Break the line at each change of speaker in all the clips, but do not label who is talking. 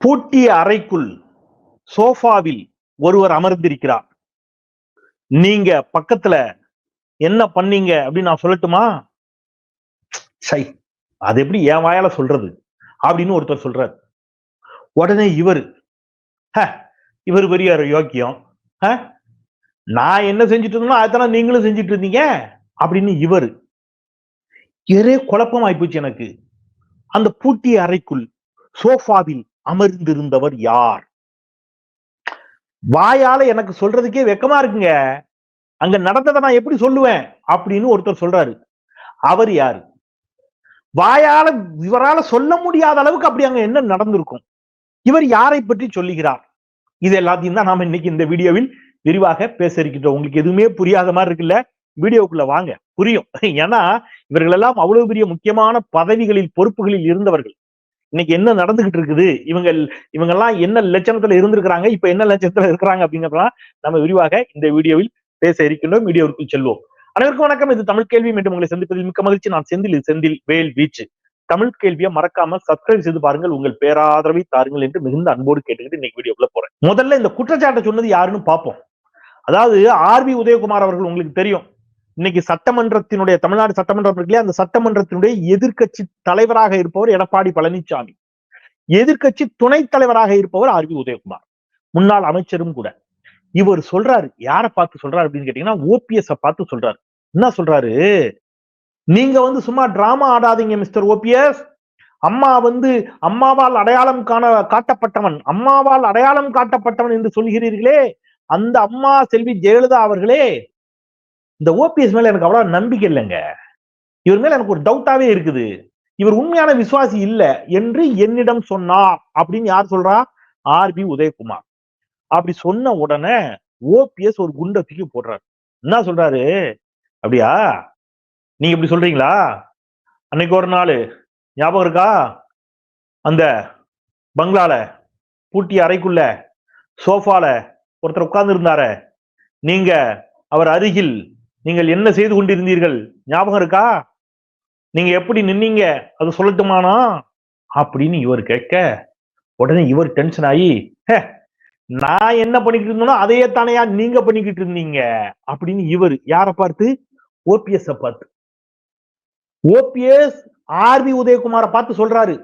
பூட்டிய அறைக்குள் சோஃபாவில் ஒருவர் அமர்ந்திருக்கிறார். நீங்க பக்கத்துல என்ன பண்ணீங்க அப்படின்னு நான் சொல்லட்டுமா? சை, அது எப்படி என் வாயால சொல்றது அப்படின்னு ஒருத்தர் சொல்றாரு. உடனே இவர் பெரிய யோக்கியம், நான் என்ன செஞ்சுட்டு இருந்தோம் அதெல்லாம் நீங்களும் செஞ்சுட்டு இருந்தீங்க அப்படின்னு ஒரே குழப்பம் ஆயிப்போச்சு எனக்கு. அந்த பூட்டிய அறைக்குள் சோஃபாவில் அமர்ந்திருந்தவர் யார்? வாயால எனக்கு சொல்றதுக்கே வெக்கமா இருக்குங்க. அங்க நடந்ததை நான் எப்படி சொல்லுவேன் அப்படின்னு ஒருத்தர் சொல்றாரு. அவர் யாரு? வாயால இவரால சொல்ல முடியாத அளவுக்கு அப்படி அங்க என்ன நடந்திருக்கும்? இவர் யாரை பற்றி சொல்லுகிறார்? இது எல்லாத்தையும் தான் நாம இன்னைக்கு இந்த வீடியோவில் விரிவாக பேச இருக்கின்றோம். உங்களுக்கு எதுவுமே புரியாத மாதிரி இருக்குல்ல? வீடியோக்குள்ள வாங்க, புரியும். ஏன்னா இவர்கள் எல்லாம் அவ்வளவு பெரிய முக்கியமான பதவிகளில் பொறுப்புகளில் இருந்தவர்கள். இன்னைக்கு என்ன நடந்துகிட்டு இருக்குது, இவங்க எல்லாம் என்ன லட்சணத்துல இருந்திருக்கிறாங்க, இப்ப என்ன லட்சணத்துல இருக்கிறாங்க அப்படிங்கறதெல்லாம் நம்ம விரிவாக இந்த வீடியோவில் பேச இருக்கின்றோம். வீடியோவுக்குள் செல்வோம். அனைவருக்கும் வணக்கம். இது தமிழ் கேள்வி. மீண்டும் உங்களை சந்திப்பதில் மிக்க மகிழ்ச்சி. நான் செந்தில் வேல் வீச்சு. தமிழ் கேள்வியை மறக்காம சப்ஸ்கிரைப் செய்து பாருங்கள். உங்கள் பேராதரவை தாருங்கள் என்று மிகுந்த அன்போடு கேட்டுக்கிட்டு இன்னைக்கு வீடியோக்குள்ள போறேன். முதல்ல இந்த குற்றச்சாட்டை சொன்னது யாருன்னு பார்ப்போம். அதாவது ஆர்பி உதயகுமார் அவர்கள் உங்களுக்கு தெரியும், இன்னைக்கு சட்டமன்றத்தினுடைய தமிழ்நாடு சட்டமன்றம் இருக்குல்லையா, அந்த சட்டமன்றத்தினுடைய எதிர்கட்சி தலைவராக இருப்பவர் எடப்பாடி பழனிசாமி, எதிர்கட்சி துணைத் தலைவராக இருப்பவர் ஆர்பி உதயகுமார், முன்னாள் அமைச்சரும் கூட. இவர் சொல்றாரு, யாரை பார்த்து சொல்றாரு அப்படின்னு கேட்டீங்கன்னா ஓபிஎஸ் பார்த்து சொல்றாரு. என்ன சொல்றாரு? நீங்க சும்மா டிராமா ஆடாதீங்க மிஸ்டர் ஓபிஎஸ். அம்மாவால் அடையாளம் காட்டப்பட்டவன், அம்மாவால் அடையாளம் காட்டப்பட்டவன் என்று சொல்கிறீர்களே, அந்த அம்மா செல்வி ஜெயலலிதா அவர்களே, இந்த ஓபிஎஸ் மேல எனக்கு அவ்வளவு நம்பிக்கை இல்லைங்க. இவர் மேல எனக்கு ஒரு டவுட்டாவே இருக்குது. இவர் உண்மையான விசுவாசி இல்ல என்று என்னிடம் சொன்னார் அப்படின்னு யார் சொல்றா? ஆர்பி உதயகுமார். அப்படி சொன்ன உடனே ஓபிஎஸ் ஒரு குண்டை தூக்கி போடுறாரு. என்ன சொல்றாரு? அப்படியா, நீங்க இப்படி சொல்றீங்களா? அன்னைக்கு ஒரு நாள் ஞாபகம் இருக்கா, அந்த பங்களால பூட்டிய அறைக்குள்ள சோஃபால ஒருத்தர் உட்கார்ந்து இருந்தாரு, நீங்க அவர் அருகில் நீங்கள் என்ன செய்து கொண்டிருந்தீர்கள் ஞாபகம் இருக்கா? நீங்க எப்படி நின்னீங்க அது சொல்லட்டுமானா அப்படின்னு இவர் கேட்க, உடனே இவர் டென்ஷன் ஆகி, நான் என்ன பண்ணிக்கிட்டு இருந்தோம்னா அதையே தானையா நீங்க பண்ணிக்கிட்டு இருந்தீங்க அப்படின்னு இவர் யாரை பார்த்து? ஓபிஎஸ் பார்த்து. ஓபிஎஸ் ஆர்பி உதயகுமாரை பார்த்து சொல்றாரு,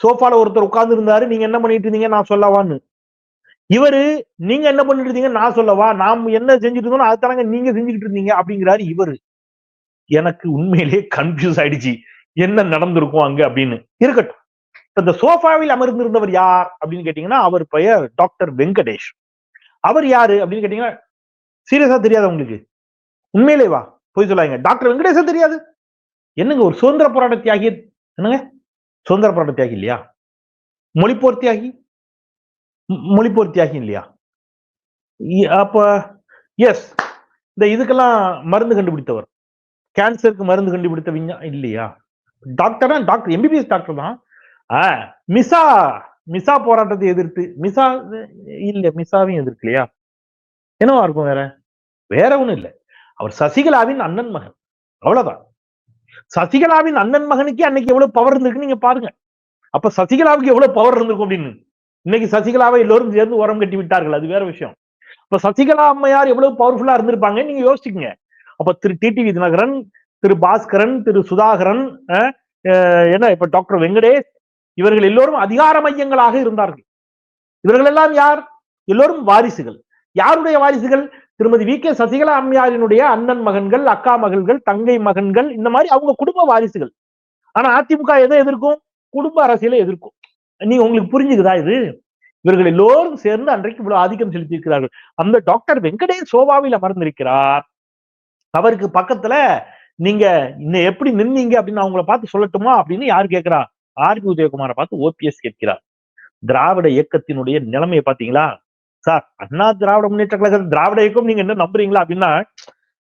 சோஃபால ஒருத்தர் உட்கார்ந்து இருந்தாரு, நீங்க என்ன பண்ணிட்டு இருந்தீங்க நான் சொல்லவான்னு. நீங்க என்ன பண்ணிட்டு இருந்தீங்க நான் சொல்லவா? நாம் என்ன செஞ்சுட்டு இருந்தோம் அது தானங்க நீங்க செஞ்சுட்டு இருந்தீங்க அப்படிங்கிறாரு. எனக்கு உண்மையிலேயே கன்ஃபியூஸ் ஆயிடுச்சு, என்ன நடந்திருக்கும் அங்க அப்படின்னு. இருக்கட்டும், இந்த சோஃபாவில் அமர்ந்திருந்தவர் யார் அப்படின்னு கேட்டீங்கன்னா அவர் பெயர் டாக்டர் வெங்கடேஷ். அவர் யாரு அப்படின்னு கேட்டீங்கன்னா சீரியஸா தெரியாது உங்களுக்கு? உண்மையிலே வா போய் சொல்லாங்க, டாக்டர் வெங்கடேஷா தெரியாது? என்னங்க ஒரு சுதந்திர போராட்ட தியாகி, என்னங்க சுதந்திர போராட்ட தியாகி இல்லையா? மொழிப்போர் தியாகி இல்லையா? அப்ப எஸ், இந்த இதுக்கெல்லாம் மருந்து கண்டுபிடித்தவர், கேன்சருக்கு மருந்து கண்டுபிடித்த விஞ்ஞானி இல்லையா? டாக்டர் எம்பிபிஎஸ் டாக்டர் தான். மிசா போராட்டத்தை எதிர்த்து, மிசாவையும் எதிர்க்கலையா? என்னவா இருக்கும்? வேற ஒண்ணும் இல்ல, அவர் சசிகலாவின் அண்ணன் மகன், அவ்வளவுதான். சசிகலாவின் அண்ணன் மகனுக்கு அன்னைக்கு எவ்வளவு பவர் இருந்திருக்கு நீங்க பாருங்க. அப்ப சசிகலாவுக்கு எவ்வளவு பவர் இருந்திருக்கும் அப்படின்னு. இன்னைக்கு சசிகலாவை எல்லோரும் சேர்ந்து உரம் கட்டி விட்டார்கள், அது வேற விஷயம். இப்ப சசிகலா அம்மையார் எவ்வளவு பவர்ஃபுல்லா இருந்திருப்பாங்க நீங்க யோசிச்சுக்கங்க. அப்ப திரு டிடிவி தினகரன், திரு பாஸ்கரன், திரு சுதாகரன், என்ன இப்ப டாக்டர் வெங்கடேஷ், இவர்கள் எல்லோரும் அதிகார மையங்களாக இருந்தார்கள். இவர்கள் எல்லாம் யார்? எல்லோரும் வாரிசுகள். யாருடைய வாரிசுகள்? திருமதி வி கே சசிகலா அம்மையாரினுடைய அண்ணன் மகன்கள், அக்கா மகள்கள், தங்கை மகன்கள், இந்த மாதிரி அவங்க குடும்ப வாரிசுகள். ஆனா அதிமுக எதை எதிர்க்கும்? குடும்ப அரசியலை எதிர்க்கும். நீங்க உங்களுக்கு புரிஞ்சுக்குதா இது? இவர்கள் எல்லோரும் சேர்ந்து அன்றைக்கு இவ்வளவு ஆதிக்கம் செலுத்தி இருக்கிறார்கள். அந்த டாக்டர் வெங்கடேஷ் சோபாவில் அமர்ந்திருக்கிறார். அவருக்கு பக்கத்துல நீங்க இன்னும் எப்படி நின்னீங்க அப்படின்னு அவங்கள பார்த்து சொல்லட்டுமா அப்படின்னு யாரு கேட்கிறா? ஆர்பி உதயகுமாரை பார்த்து ஓபிஎஸ் கேட்கிறார். திராவிட இயக்கத்தினுடைய நிலைமையை பாத்தீங்களா சார்? அண்ணா திராவிட முன்னேற்ற கழகம் திராவிட இயக்கம் நீங்க என்ன நம்புறீங்களா அப்படின்னா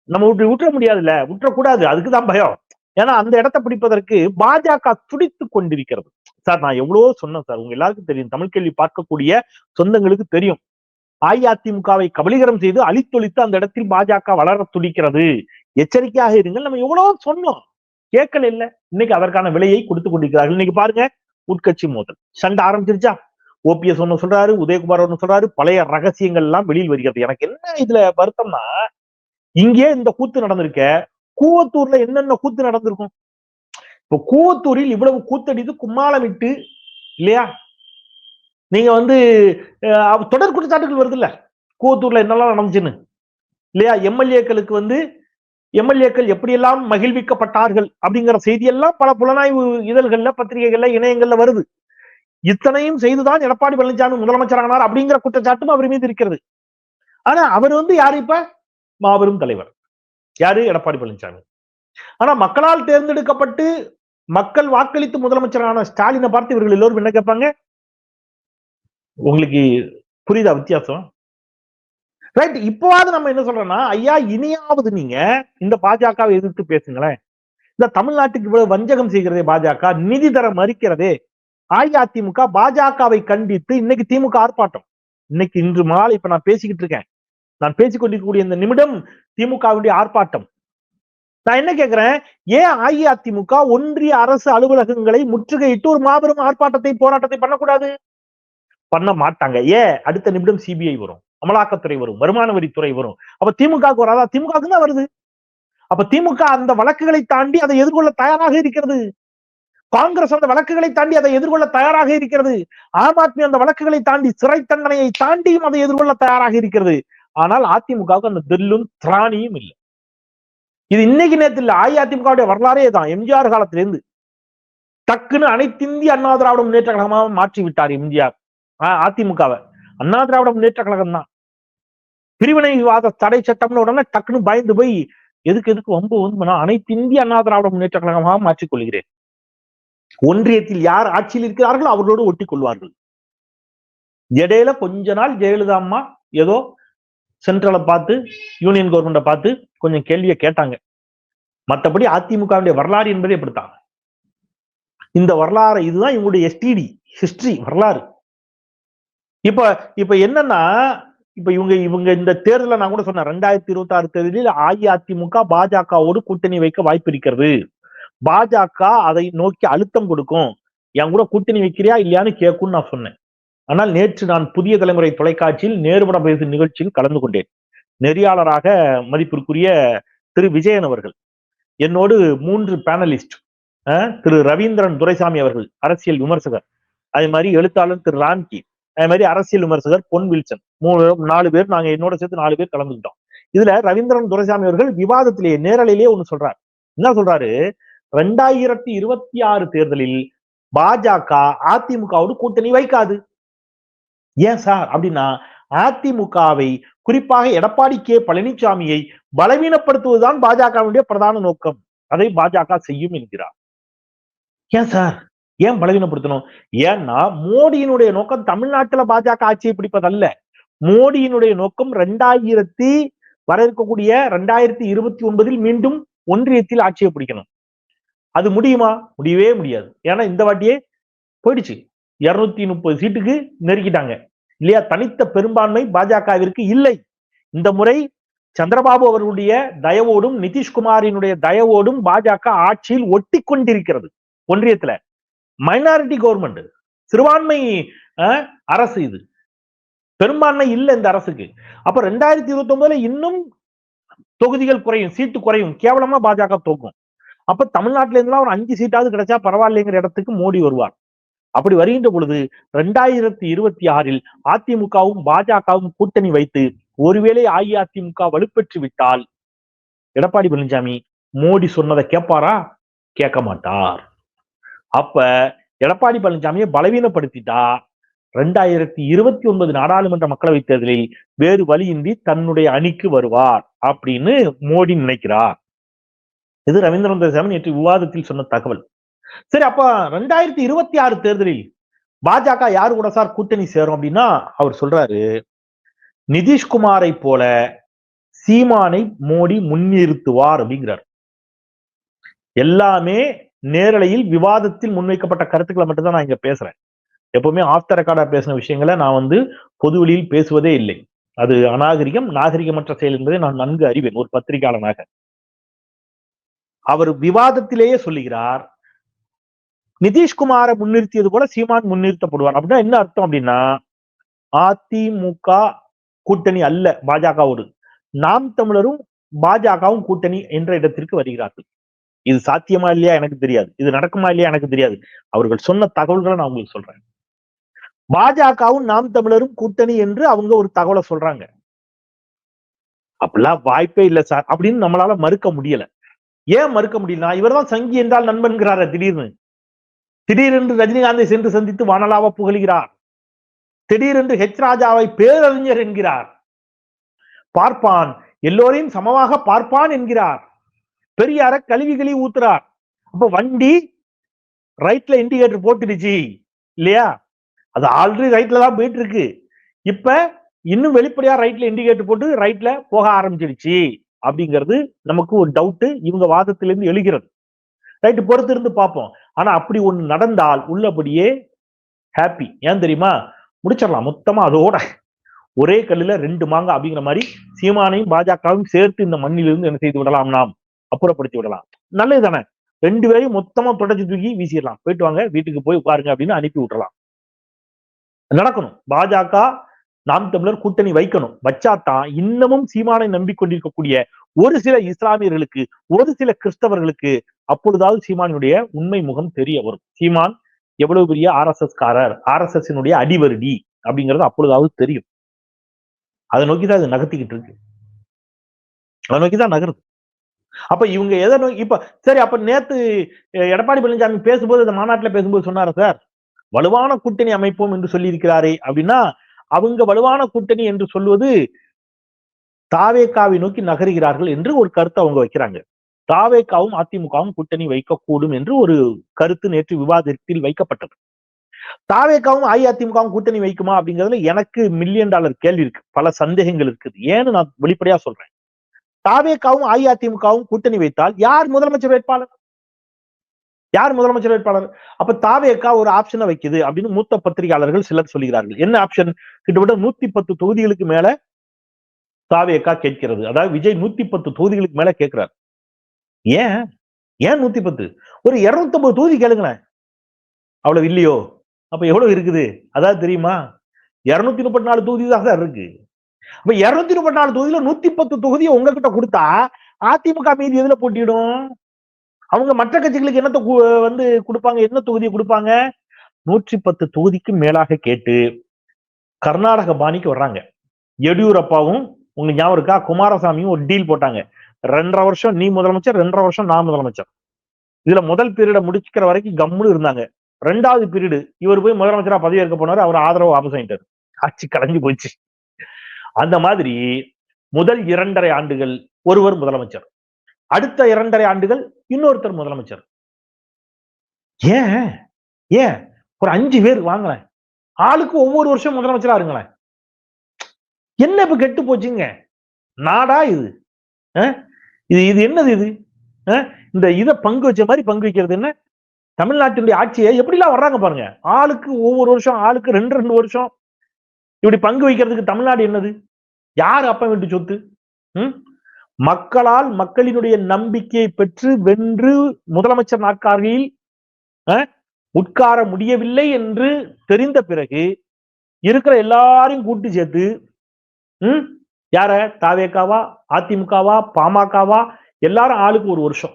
நம்ம விட்டுற முடியாதுல்ல, விட்டுறக்கூடாது, அதுக்குதான் பயம். ஏன்னா அந்த இடத்தை பிடிப்பதற்கு பாஜக துடித்து கொண்டிருக்கிறது. சார் நான் எவ்வளவோ சொன்னேன் சார், உங்க எல்லாருக்கும் தெரியும், தமிழ் கேள்வி பார்க்கக்கூடிய சொந்தங்களுக்கு தெரியும். அஇஅதிமுகவை கபலீகரம் செய்து அழித்தொழித்து அந்த இடத்தில் பாஜக வளர துடிக்கிறது, எச்சரிக்கையாக இருங்கள், நம்ம எவ்வளவோ சொன்னோம், கேட்கல இல்ல. இன்னைக்கு அதற்கான விலையை கொடுத்து கொண்டிருக்கிறார்கள். இன்னைக்கு பாருங்க, உட்கட்சி மோதல், சண்டை ஆரம்பிச்சிருச்சா? ஓபிஎஸ் ஒண்ணு சொல்றாரு, உதயகுமார் ஒண்ணு சொல்றாரு, பழைய ரகசியங்கள் எல்லாம் வெளியில் வருகிறது. எனக்கு என்ன இதுல வருத்தம்னா, இங்கே இந்த கூத்து நடந்திருக்க, கூவத்தூர்ல என்னென்ன கூத்து நடந்திருக்கும்? இப்ப கூவத்தூரில் இவ்வளவு கூத்தடித்து கும்மாளமிட்டு இல்லையா, நீங்க வந்து தொடர் குற்றச்சாட்டுகள் வருது இல்ல, கூவத்தூர்ல என்னெல்லாம் நடந்துச்சுன்னு இல்லையா, எம்எல்ஏக்களுக்கு வந்து எம்எல்ஏக்கள் எப்படியெல்லாம் மகிழ்விக்கப்பட்டார்கள் அப்படிங்கிற செய்தி எல்லாம் பல புலனாய்வு இதழ்கள்ல, பத்திரிகைகள்ல, இணையங்கள்ல வருது. இத்தனையும் செய்துதான் எடப்பாடி பழனிசாமி முதலமைச்சரானார் அப்படிங்கிற குற்றச்சாட்டும் அவர் மீது இருக்கிறது. ஆனா அவர் வந்து யாரு? இப்ப மாபெரும் தலைவர் யாரு? எடப்பாடி பழனிசாமி. ஆனா மக்களால் தேர்ந்தெடுக்கப்பட்டு மக்கள் வாக்களித்து முதலமைச்சரான ஸ்டாலினை பார்த்து இவர்கள் எல்லோரும் என்ன கேட்பாங்க? உங்களுக்கு புரியுதா வித்தியாசம்? ரைட். இப்போவாது நம்ம என்ன சொல்றோம்னா, ஐயா இனியாவது நீங்க இந்த பாஜகவை எதிர்த்து பேசுங்களேன். இந்த தமிழ்நாட்டுக்கு இவ்வளவு வஞ்சகம் செய்கிறதே பாஜக, நிதி தர மறுக்கிறதே அஇஅதிமுக, பாஜகவை கண்டித்து இன்னைக்கு திமுக ஆர்ப்பாட்டம். இன்னைக்கு இன்று மாலை இப்ப நான் பேசிக்கிட்டு இருக்கேன், நான் பேசிக் கொண்டிருக்கக்கூடிய இந்த நிமிடம் திமுகவுடைய ஆர்ப்பாட்டம். நான் என்ன கேட்கிறேன், ஏன் அஇஅதிமுக ஒன்றிய அரசு அலுவலகங்களை முற்றுகையிட்டு ஒரு மாபெரும் ஆர்ப்பாட்டத்தை, போராட்டத்தை பண்ணக்கூடாது? பண்ண மாட்டாங்க. ஏன்? அடுத்த நிமிடம் சிபிஐ வரும், அமலாக்கத்துறை வரும், வருமான வரித்துறை வரும். அப்ப திமுகவுக்கு வராதா? திமுகவுக்கு தான் வருது. அப்ப திமுக அந்த வழக்குகளை தாண்டி அதை எதிர்கொள்ள தயாராக இருக்கிறது. காங்கிரஸ் அந்த வழக்குகளை தாண்டி அதை எதிர்கொள்ள தயாராக இருக்கிறது. ஆம் ஆத்மி அந்த வழக்குகளை தாண்டி, சிறை தண்டனையை தாண்டியும் அதை எதிர்கொள்ள தயாராக இருக்கிறது. ஆனால் அதிமுகவுக்கு அந்த தில்லும் திராணியும் இல்லை. இது இன்னைக்கு நேரத்தில் இல்ல, அஇஅதிமுகவுடைய வரலாறே தான். எம்ஜிஆர் காலத்திலிருந்து டக்குன்னு அனைத்திந்திய அண்ணா திராவிட முன்னேற்ற கழகமாக மாற்றி விட்டார் எம்ஜிஆர் அதிமுகவை. அண்ணா திராவிட முன்னேற்ற கழகம் தான். பிரிவினைவாத தடை சட்டம்னு உடனே டக்குன்னு பயந்து போய் எதுக்கு வம்பு வந்து அனைத்து இந்திய அண்ணா திராவிட முன்னேற்ற கழகமாக மாற்றிக் கொள்கிறேன். ஒன்றியத்தில் யார் ஆட்சியில் இருக்கிறார்களோ அவர்களோடு ஒட்டி கொள்வார்கள். இடையில கொஞ்ச நாள் ஜெயலலிதா அம்மா ஏதோ சென்ட்ரலை பார்த்து, யூனியன் கவர்மெண்ட்டை பார்த்து கொஞ்சம் கேள்வியை கேட்டாங்க. மற்றபடி அதிமுகவுடைய வரலாறு என்பதே இப்படித்தான். இந்த வரலாறு இதுதான் இவங்களுடைய எஸ்டிடி ஹிஸ்டரி வரலாறு. இப்ப என்னன்னா, இப்ப இவங்க இந்த தேர்தலில் நான் கூட சொன்னேன், 2026 தேர்தலில் அஇஅதிமுக பாஜகவோடு கூட்டணி வைக்க வாய்ப்பு இருக்கிறது. பாஜக அதை நோக்கி அழுத்தம் கொடுக்கும், என் கூட கூட்டணி வைக்கிறியா இல்லையான்னு கேட்கும்னு நான் சொன்னேன். ஆனால் நேற்று நான் புதிய தலைமுறை தொலைக்காட்சியில் நேர்பட பேசும் நிகழ்ச்சியில் கலந்து கொண்டேன். நெறியாளராக மதிப்பிற்குரிய திரு விஜயன் அவர்கள், என்னோடு 3 பேனலிஸ்ட், திரு ரவீந்திரன் துரைசாமி அவர்கள் அரசியல் விமர்சகர், அதே மாதிரி எழுத்தாளர் திரு ராம்கி, அதே மாதிரி அரசியல் விமர்சகர் பொன் வில்சன், 4 பேர், நாங்க என்னோட சேர்த்து 4 பேர் கலந்துக்கிட்டோம். இதுல ரவீந்திரன் துரைசாமி அவர்கள் விவாதத்திலேயே நேரலையிலேயே ஒண்ணு சொல்றாரு. என்ன சொல்றாரு? 2026 தேர்தலில் பாஜக அதிமுகவோடு கூட்டணி வைக்காது. ஏன் சார் அப்படின்னா, அதிமுகவை குறிப்பாக எடப்பாடி கே பழனிசாமியை பலவீனப்படுத்துவதுதான் பாஜகவுடைய பிரதான நோக்கம், அதை பாஜக செய்யும் என்கிறார். ஏன் சார், ஏன் பலவீனப்படுத்தணும்? ஏன்னா மோடியினுடைய நோக்கம் தமிழ்நாட்டுல பாஜக ஆட்சியை பிடிப்பதல்ல. மோடியினுடைய நோக்கம் வர இருக்கக்கூடிய 2029 மீண்டும் ஒன்றியத்தில் ஆட்சியை பிடிக்கணும். அது முடியுமா? முடியவே முடியாது. ஏன்னா இந்த வாட்டியே போயிடுச்சு, 230 சீட்டுக்கு நெருக்கிட்டாங்க இல்லையா? தனித்த பெரும்பான்மை பாஜகவிற்கு இல்லை. இந்த முறை சந்திரபாபு அவர்களுடைய தயவோடும் நிதிஷ்குமாரினுடைய தயவோடும் பாஜக ஆட்சியில் ஒட்டி கொண்டிருக்கிறது. ஒன்றியத்துல மைனாரிட்டி கவர்மெண்ட், சிறுபான்மை அரசு, இது பெரும்பான்மை இல்லை இந்த அரசுக்கு. அப்ப 2029 இன்னும் தொகுதிகள் குறையும், சீட்டு குறையும், கேவலமா பாஜக தோக்கும். அப்ப தமிழ்நாட்டில இருந்தா ஒரு 5 சீட்டாவது கிடைச்சா பரவாயில்லைங்கிற இடத்துக்கு மோடி வருவார். அப்படி வருகின்ற பொழுது 2026 அதிமுகவும் பாஜகவும் கூட்டணி வைத்து ஒருவேளை அஇஅதிமுக வலுப்பெற்று விட்டால் எடப்பாடி பழனிசாமி மோடி சொன்னதை கேட்பாரா? கேட்க மாட்டார். அப்ப எடப்பாடி பழனிசாமியை பலவீனப்படுத்திட்டா 2029 நாடாளுமன்ற மக்களவை தேர்தலில் வேறு வழியின்றி தன்னுடைய அணிக்கு வருவார் அப்படின்னு மோடி நினைக்கிறார். இது ரவீந்திரன் துரைசாமி நேற்று விவாதத்தில் சொன்ன தகவல். சரி, அப்ப 2026 தேர்தலில் பாஜக யாரு கூட சார் கூட்டணி சேரும் அப்படின்னா, அவர் சொல்றாரு, நிதிஷ்குமாரை போல சீமானை மோடி முன்னிறுத்துவார் அப்படிங்கிறார். எல்லாமே நேரலையில் விவாதத்தில் முன்வைக்கப்பட்ட கருத்துக்களை மட்டும்தான் நான் இங்க பேசுறேன். எப்பவுமே ஆஃப் த ரெக்கார்டா பேசின விஷயங்களை நான் பொது வெளியில் பேசுவதே இல்லை. அது அநாகரிகம், நாகரிகமற்ற செயல் என்பதை நான் நன்கு அறிவேன் ஒரு பத்திரிகையாளனாக. அவர் விவாதத்திலேயே சொல்லுகிறார், நிதிஷ்குமாரை முன்னிறுத்தியது போல சீமான் முன்னிறுத்தப்படுவார். அப்படின்னா என்ன அர்த்தம் அப்படின்னா, அதிமுக கூட்டணி அல்ல பாஜகவோடு, நாம் தமிழரும் பாஜகவும் கூட்டணி என்ற இடத்திற்கு வருகிறார்கள். இது சாத்தியமா இல்லையா எனக்கு தெரியாது, இது நடக்குமா இல்லையா எனக்கு தெரியாது. அவர்கள் சொன்ன தகவல்களை நான் உங்களுக்கு சொல்றேன். பாஜகவும் நாம் தமிழரும் கூட்டணி என்று அவங்க ஒரு தகவலை சொல்றாங்க. அப்படிலாம் வாய்ப்பே இல்லை சார் அப்படின்னு நம்மளால மறுக்க முடியல. ஏன் மறுக்க முடியல? இவர்தான் சங்கி என்றால் நண்பன்கிறார. திடீரென்று ரஜினிகாந்தை சென்று சந்தித்து வானலாவ புகழ்கிறார். திடீரென்று ஹெச் ராஜாவை பேரறிஞர் என்கிறார். பார்ப்பான், எல்லோரையும் சமமாக பார்ப்பான் என்கிறார். பெரியார கழுவி ஊத்துறார். அப்ப வண்டி ரைட்ல இண்டிகேட்டர் போட்டுடுச்சு இல்லையா? அது ஆல்ரெடி ரைட்ல தான் போயிட்டு இருக்கு. இப்ப இன்னும் வெளிப்படையா ரைட்ல இண்டிகேட்டர் போட்டு ரைட்ல போக ஆரம்பிச்சிடுச்சு அப்படிங்கிறது நமக்கு ஒரு டவுட் இவங்க வாதத்திலிருந்து எழுகிறது. ரைட்டு, பொறுத்து இருந்து பார்ப்போம். ஆனா அப்படி ஒண்ணு நடந்தால் உள்ளபடியே ஹாப்பி. ஏன் தெரியுமா? முடிச்சிடலாம் மொத்தமா அதோட ஒரே கல்லுல 2 மாங்க அப்படிங்கிற மாதிரி சீமானையும் பாஜகவும் சேர்த்து இந்த மண்ணிலிருந்து என்ன செய்து விடலாம், நாம் அப்புறப்படுத்தி விடலாம். நல்லது தானே? 2 பேரையும் மொத்தமா தொடச்சு தூக்கி வீசிடலாம். போயிட்டு வாங்க வீட்டுக்கு போய் உட்காருங்க அப்படின்னு அனுப்பி விட்டுறலாம். நடக்கணும். பாஜக நாம் தமிழர் கூட்டணி வைக்கணும். வச்சாதான் இன்னமும் சீமானை நம்பிக்கொண்டிருக்கக்கூடிய ஒரு சில இஸ்லாமியர்களுக்கு, ஒரு சில கிறிஸ்தவர்களுக்கு அப்பொழுதாவது சீமானுடைய உண்மை முகம் தெரிய வரும். சீமான் எவ்வளவு பெரிய ஆர்எஸ்எஸ் காரர், ஆர்எஸ்எஸ் அடிவருடி அப்படிங்கிறது அப்பொழுதாவது தெரியும். அதை நோக்கிதான் அது நகர்த்திக்கிட்டு இருக்கு. அதை நோக்கிதான் நகருது. அப்ப இவங்க எதை நோக்கி இப்ப சரி, அப்ப நேத்து எடப்பாடி பழனிசாமி பேசும்போது, இந்த மாநாட்டுல பேசும்போது சொன்னாரு சார், வலுவான கூட்டணி அமைப்போம் என்று சொல்லி இருக்கிறாரே அப்படின்னா, அவங்க வலுவான கூட்டணி என்று சொல்வது தாவேகாவை நோக்கி நகருகிறார்கள் என்று ஒரு கருத்தை அவங்க வைக்கிறாங்க. தாவேகாவும் அதிமுகவும் கூட்டணி வைக்கக்கூடும் என்று ஒரு கருத்து நேற்று விவாதத்தில் வைக்கப்பட்டது. தாவேகாவும் அஇஅதிமுகவும் கூட்டணி வைக்குமா அப்படிங்கிறதுல எனக்கு $1,000,000 கேள்வி இருக்கு, பல சந்தேகங்கள் இருக்குது. ஏன்னு நான் வெளிப்படையா சொல்றேன். தாவேகாவும் அஇஅதிமுகவும் கூட்டணி வைத்தால் யார் முதலமைச்சர் வேட்பாளர்? அப்ப தாவேகா ஒரு ஆப்ஷனை வைக்குது அப்படின்னு மூத்த பத்திரிகையாளர்கள் சிலர் சொல்கிறார்கள். என்ன ஆப்ஷன்? கிட்டத்தட்ட 110 தொகுதிகளுக்கு மேல தாவேகா கேட்கிறது. அதாவது விஜய் 110 தொகுதிகளுக்கு மேல கேட்கிறார். ஏன் 110? ஒரு 250 தொகுதி கேளுங்களேன். அவ்வளவு இல்லையோ? அப்ப எவ்வளவு இருக்குது அதாவது தெரியுமா? 234 தொகுதி தான் சார் இருக்கு. அப்ப 234 தொகுதியில 110 தொகுதியை உங்ககிட்ட கொடுத்தா அதிமுக மீதி எதுல போட்டிடும்? அவங்க மற்ற கட்சிகளுக்கு என்னத்த வந்து கொடுப்பாங்க? என்ன தொகுதியை கொடுப்பாங்க? 110 தொகுதிக்கு மேலாக கேட்டு கர்நாடக பாணிக்கு வர்றாங்க. எடியூரப்பாவும் உங்களுக்கு ஞாபகம் இருக்கா, குமாரசாமியும் ஒரு டீல் போட்டாங்க. 2.5 வருஷம் நீ முதலமைச்சர், 2.5 வருஷம் நான் முதலமைச்சர். இதுல முதல் பீரியட முடிச்சுக்கிற வரைக்கும் கம்முன்னு இருந்தாங்க. 2வது பீரியடு இவர் போய் முதலமைச்சரா பதவி ஏற்க போனாரு. அவர் ஆதரவு வாபஸ் ஆயிட்டாரு. ஆட்சி கலைஞ்சு போச்சு. அந்த மாதிரி முதல் 2.5 ஆண்டுகள் ஒருவர் முதலமைச்சர், அடுத்த 2.5 ஆண்டுகள் இன்னொருத்தர் முதலமைச்சர். ஏன் ஏன் ஒரு 5 பேர் வாங்கலாம், ஆளுக்கு ஒவ்வொரு வருஷம் முதலமைச்சரா இருங்களேன். என்ன இப்ப கெட்டு போச்சுங்க நாடா இது? இது என்னது இது? இந்த இதை பங்கு வச்ச மாதிரி பங்கு வைக்கிறது என்ன? தமிழ்நாட்டினுடைய ஆட்சியை எப்படிலாம் வர்றாங்க பாருங்க. ஆளுக்கு ஒவ்வொரு வருஷம், ஆளுக்கு 2 வருஷம் இப்படி பங்கு வைக்கிறதுக்கு தமிழ்நாடு என்னது? யார் அப்ப வீட்டு சொத்து? மக்களால் மக்களினுடைய நம்பிக்கையை பெற்று வென்று முதலமைச்சர் நாற்காலியில் உட்கார முடியவில்லை என்று தெரிந்த பிறகு இருக்கிற எல்லாரையும் கூட்டி சேர்த்து யார, தாவேகாவா, அதிமுகவா, பாமகவா, எல்லாரும் ஆளுக்கு ஒரு வருஷம்,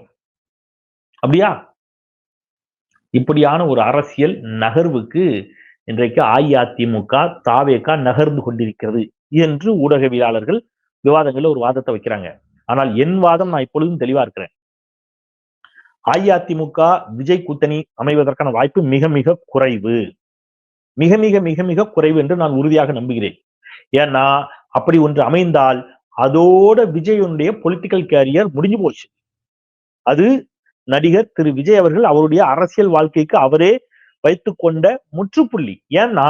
அப்படியா? இப்படியான ஒரு அரசியல் நகர்வுக்கு இன்றைக்கு அஇஅதிமுக, தாவேகா நகர்ந்து கொண்டிருக்கிறது என்று ஊடகவியலாளர்கள் விவாதங்கள்ல ஒரு வாதத்தை வைக்கிறாங்க. ஆனால் என் வாதம் நான் இப்பொழுதும் தெளிவா இருக்கிறேன். அஇஅதிமுக விஜய் கூட்டணி அமைவதற்கான வாய்ப்பு மிக மிக குறைவு, மிக மிக மிக மிக குறைவு என்று நான் உறுதியாக நம்புகிறேன். ஏன்னா அப்படி ஒன்று அமைந்தால் அதோட விஜயனுடைய பொலிட்டிக்கல் கேரியர் முடிஞ்சு போச்சு. அது நடிகர் திரு விஜய் அவர்கள் அவருடைய அரசியல் வாழ்க்கைக்கு அவரே வைத்துக் கொண்ட முற்றுப்புள்ளி. ஏன்னா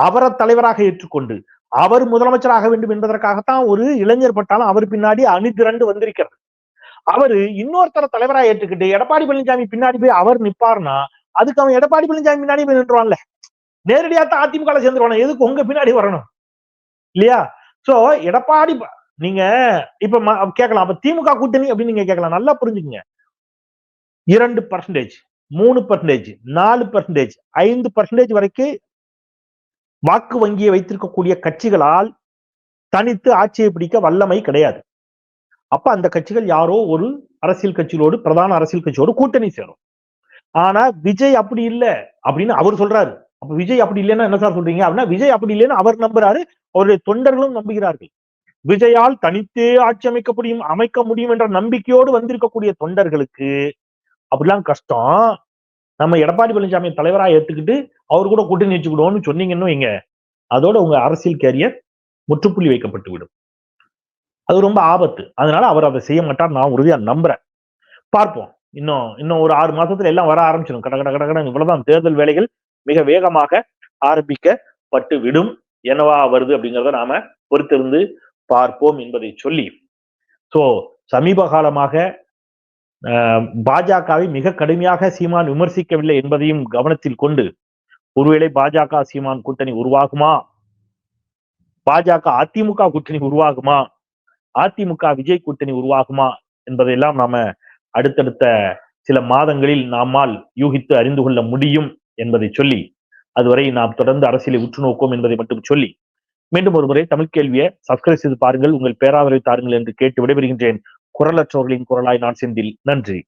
அவரை தலைவராக ஏற்றுக்கொண்டு அவர் முதலமைச்சராக வேண்டும் என்பதற்காகத்தான் ஒரு இளைஞர் பட்டாலும் அவர் பின்னாடி அணிதிரண்டு வந்திருக்கிறது. அவரு இன்னொருத்தர தலைவராக ஏற்றுக்கிட்டு எடப்பாடி பழனிசாமி பின்னாடி போய் அவர் நிப்பாருன்னா அதுக்கு அவன் எடப்பாடி பழனிசாமி பின்னாடி போய் நின்றுவான்ல, நேரடியா தான் அதிமுக சேர்ந்துருவான, எதுக்கு உங்க பின்னாடி வரணும் இல்லையா? சோ எடப்பாடி நீங்க இப்ப கேட்கலாம், அப்ப திமுக கூட்டணி அப்படின்னு நீங்க கேட்கலாம். நல்லா புரிஞ்சுக்கங்க, 2%, 3%, 4%, 5% வரைக்கும் வாக்கு வங்கியை வைத்திருக்கக்கூடிய கட்சிகளால் தனித்து ஆட்சியை பிடிக்க வல்லமை கிடையாது. அப்ப அந்த கட்சிகள் யாரோ ஒரு அரசியல் கட்சியோடு, பிரதான அரசியல் கட்சியோடு கூட்டணி சேரும். ஆனா விஜய் அப்படி இல்ல அப்படின்னு அவர் சொல்றாரு. அப்ப விஜய் அப்படி இல்லைன்னா என்ன சார் சொல்றீங்க அப்படின்னா, விஜய் அப்படி இல்லைன்னு அவர் நம்புறாரு, அவருடைய தொண்டர்களும் நம்புகிறார்கள். விஜயால் தனித்தே ஆட்சி அமைக்க முடியும் என்ற நம்பிக்கையோடு வந்திருக்கக்கூடிய தொண்டர்களுக்கு அப்படிலாம் கஷ்டம். நம்ம எடப்பாடி பழனிசாமி தலைவரா ஏத்துக்கிட்டு அவர் கூட கூட்டணி வச்சுக்கிடுவோம்னு சொன்னீங்கன்னு வைங்க, அதோட உங்க அரசியல் கேரியர் முற்றுப்புள்ளி வைக்கப்பட்டு விடும். அது ரொம்ப ஆபத்து. அதனால அவர் அதை செய்ய மாட்டார், நான் உறுதியா நம்புறேன். பார்ப்போம். இன்னும் ஒரு 6 மாசத்துல எல்லாம் வர ஆரம்பிச்சிடும். கட கட கட கட இவ்வளவுதான். தேர்தல் வேலைகள் மிக வேகமாக ஆரம்பிக்கப்பட்டு விடும். என்னவா வருது அப்படிங்கிறத நாம பொறுத்திருந்து பார்ப்போம் என்பதை சொல்லி, சோ சமீப காலமாக பாஜகவை மிக கடுமையாக சீமான் விமர்சிக்கவில்லை என்பதையும் கவனத்தில் கொண்டு, ஒருவேளை பாஜக சீமான் கூட்டணி உருவாகுமா, பாஜக அதிமுக கூட்டணி உருவாகுமா, அதிமுக விஜய் கூட்டணி உருவாகுமா என்பதையெல்லாம் நாம அடுத்தடுத்த சில மாதங்களில் நம்மால் யூகித்து அறிந்து கொள்ள முடியும் என்பதை சொல்லி, அதுவரை நாம் தொடர்ந்து அரசியலை உற்று நோக்குவோம் என்பதை மட்டும் சொல்லி, மீண்டும் ஒரு முறை தமிழ் கேள்வியை சப்ஸ்கிரைப் செய்து பாருங்கள், உங்கள் பேராதரவை தாருங்கள் என்று கேட்டு விடைபெறுகின்றேன். குரலற்றவர்களின் குரலாய் நான் செந்தில். நன்றி.